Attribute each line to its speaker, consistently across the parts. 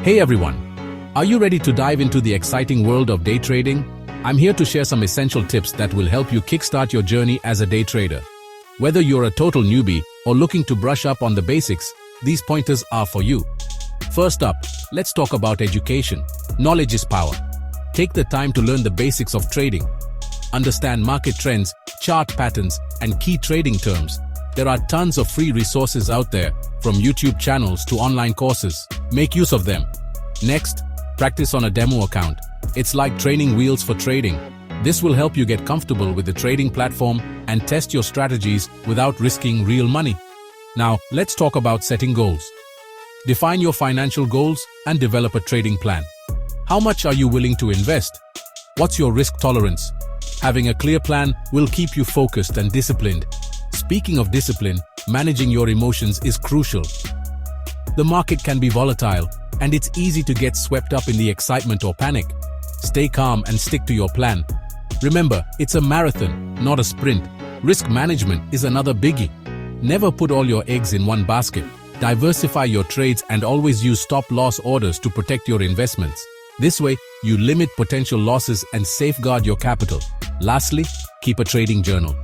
Speaker 1: Hey everyone, are you ready to dive into the exciting world of day trading? I'm here to share some essential tips that will help you kickstart your journey as a day trader. Whether you're a total newbie or looking to brush up on the basics, these pointers are for you. First up, let's talk about education. Knowledge is power. Take the time to learn the basics of trading. Understand market trends, chart patterns, and key trading terms. There are tons of free resources out there, from YouTube channels to online courses. Make use of them. Next, practice on a demo account. It's like training wheels for trading. This will help you get comfortable with the trading platform and test your strategies without risking real money. Now, let's talk about setting goals. Define your financial goals and develop a trading plan. How much are you willing to invest? What's your risk tolerance? Having a clear plan will keep you focused and disciplined. Speaking of discipline, managing your emotions is crucial. The market can be volatile, and it's easy to get swept up in the excitement or panic. Stay calm and stick to your plan. Remember, it's a marathon, not a sprint. Risk management is another biggie. Never put all your eggs in one basket. Diversify your trades and always use stop-loss orders to protect your investments. This way, you limit potential losses and safeguard your capital. Lastly, keep a trading journal.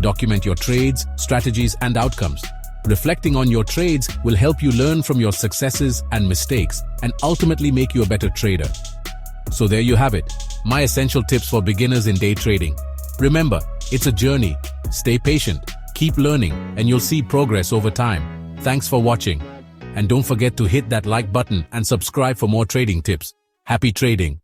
Speaker 1: Document your trades, strategies, and outcomes. Reflecting on your trades will help you learn from your successes and mistakes and ultimately make you a better trader. So there you have it, my essential tips for beginners in day trading. Remember, it's a journey. Stay patient, keep learning, and you'll see progress over time. Thanks for watching. And don't forget to hit that like button and subscribe for more trading tips. Happy trading!